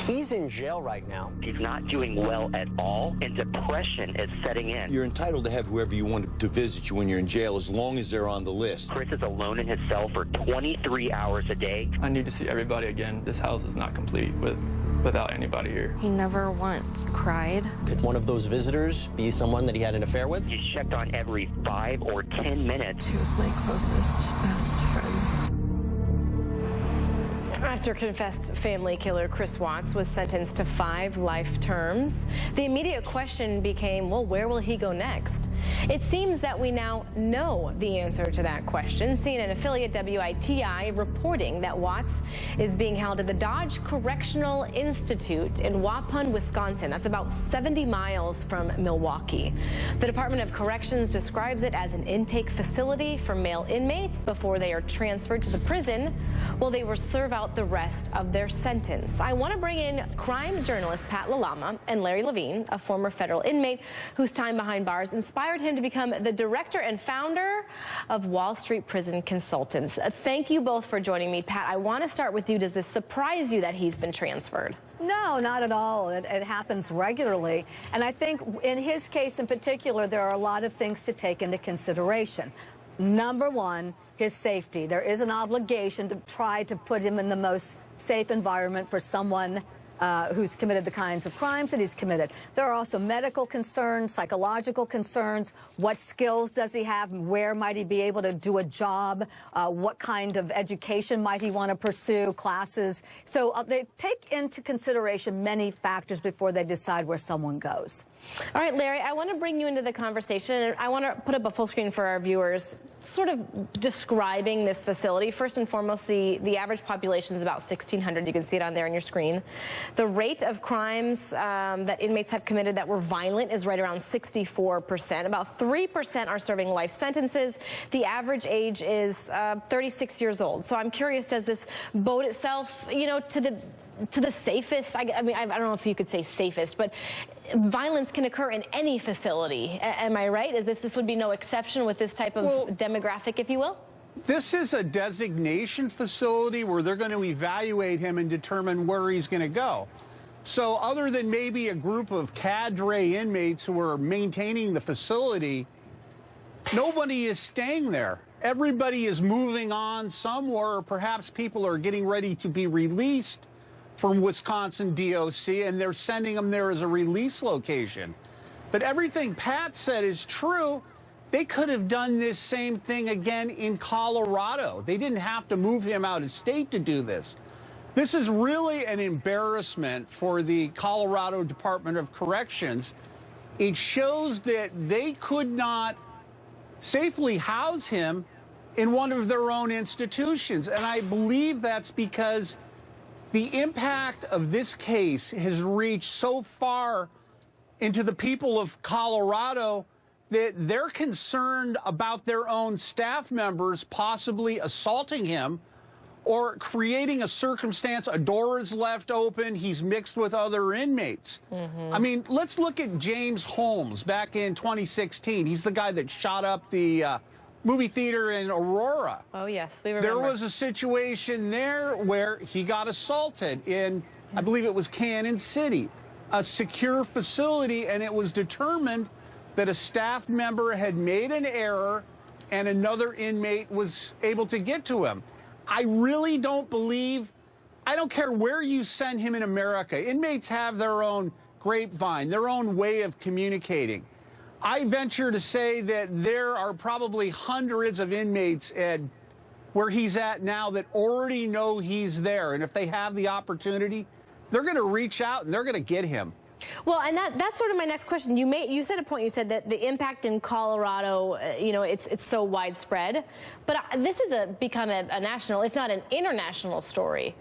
He's in jail right now. He's not doing well at all, and depression is setting in. You're entitled to have whoever you want to visit you when you're in jail, as long as they're on the list. Chris is alone in his cell for 23 hours a day. I need to see everybody again. This house is not complete without anybody here. He never once cried. Could one of those visitors be someone that he had an affair with? He's checked on every 5 or 10 minutes. She was my closest best friend. After confessed family killer Chris Watts was sentenced to 5 life terms, the immediate question became, well, where will he go next? It seems that we now know the answer to that question. CNN affiliate WITI reporting that Watts is being held at the Dodge Correctional Institute in Waupun, Wisconsin. That's about 70 miles from Milwaukee. The Department of Corrections describes it as an intake facility for male inmates before they are transferred to the prison while they will serve out the rest of their sentence. I want to bring in crime journalist Pat Lalama and Larry Levine, a former federal inmate whose time behind bars inspired him to become the director and founder of Wall Street Prison Consultants. Thank you both for joining me. Pat, I want to start with you. Does this surprise you that he's been transferred? No, not at all. It happens regularly. And I think in his case in particular, there are a lot of things to take into consideration. Number one, his safety. There is an obligation to try to put him in the most safe environment for someone who's committed the kinds of crimes that he's committed. There are also medical concerns, psychological concerns. What skills does he have? Where might he be able to do a job? What kind of education might he want to pursue? Classes. So they take into consideration many factors before they decide where someone goes. All right, Larry, I want to bring you into the conversation, and I want to put up a full screen for our viewers, sort of describing this facility. First and foremost, the average population is about 1,600. You can see it on there on your screen. The rate of crimes that inmates have committed that were violent is right around 64%. About 3% are serving life sentences. The average age is 36 years old. So I'm curious, does this boat itself, you know, to the safest, I mean, I don't know if you could say safest, but violence can occur in any facility. Am I right? This would be no exception with this type of demographic, if you will? This is a designation facility where they're going to evaluate him and determine where he's going to go. So other than maybe a group of cadre inmates who are maintaining the facility, nobody is staying there. Everybody is moving on somewhere. Perhaps people are getting ready to be released from Wisconsin DOC, and they're sending them there as a release location. But everything Pat said is true. They could have done this same thing again in Colorado. They didn't have to move him out of state to do this. This is really an embarrassment for the Colorado Department of Corrections. It shows that they could not safely house him in one of their own institutions. And I believe that's because the impact of this case has reached so far into the people of Colorado that they're concerned about their own staff members possibly assaulting him or creating a circumstance, a door is left open, he's mixed with other inmates. I mean, let's look at James Holmes back in 2016. He's the guy that shot up the movie theater in Aurora. Oh, yes, we remember. There was a situation there where he got assaulted in, I believe it was Cannon City, a secure facility, and it was determined that a staff member had made an error and another inmate was able to get to him. I really don't believe, I don't care where you send him in America, inmates have their own grapevine, their own way of communicating. I venture to say that there are probably hundreds of inmates at where he's at now that already know he's there. And if they have the opportunity, they're going to reach out and they're going to get him. Well, and that's sort of my next question. You said a point. You said that the impact in Colorado, you know, it's so widespread. But this is become a national, if not an international story.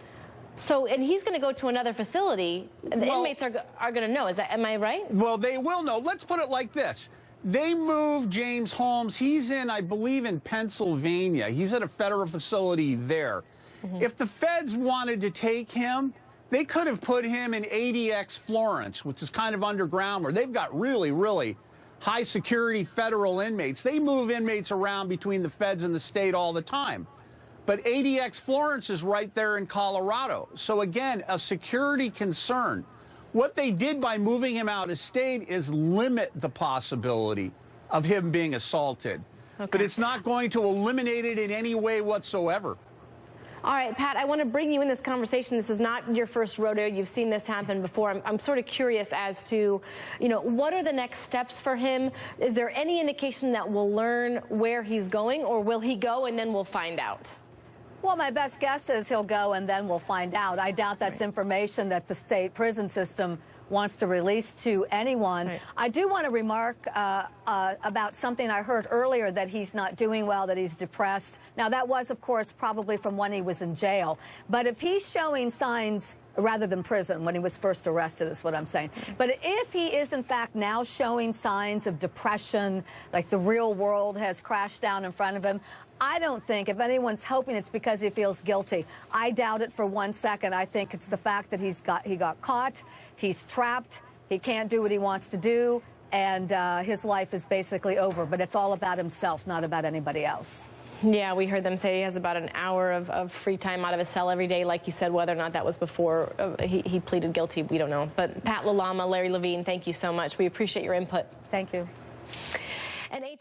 So, and he's going to go to another facility. The inmates are going to know. Am I right? Well, they will know. Let's put it like this. They moved James Holmes. He's in, I believe, in Pennsylvania. He's at a federal facility there. If the feds wanted to take him, they could have put him in ADX Florence, which is kind of underground, where they've got really, really high security federal inmates. They move inmates around between the feds and the state all the time. But ADX Florence is right there in Colorado. So again, a security concern. What they did by moving him out of state is limit the possibility of him being assaulted. Okay. But it's not going to eliminate it in any way whatsoever. All right, Pat, I want to bring you in this conversation. This is not your first rodeo. You've seen this happen before. I'm sort of curious as to, what are the next steps for him? Is there any indication that we'll learn where he's going, or will he go and then we'll find out? Well, my best guess is he'll go and then we'll find out. I doubt that's information that the state prison system wants to release to anyone. Right. I do want to remark about something I heard earlier, that he's not doing well, that he's depressed. Now, that was, of course, probably from when he was in jail. But if he's showing signs, rather than prison, when he was first arrested is what I'm saying. But if he is, in fact, now showing signs of depression, like the real world has crashed down in front of him, I don't think, if anyone's hoping it's because he feels guilty, I doubt it for 1 second. I think it's the fact that he got caught, he's trapped, he can't do what he wants to do, and his life is basically over. But it's all about himself, not about anybody else. Yeah, we heard them say he has about an hour of free time out of his cell every day. Like you said, whether or not that was before he pleaded guilty, we don't know. But Pat LaLama, Larry Levine, thank you so much. We appreciate your input. Thank you.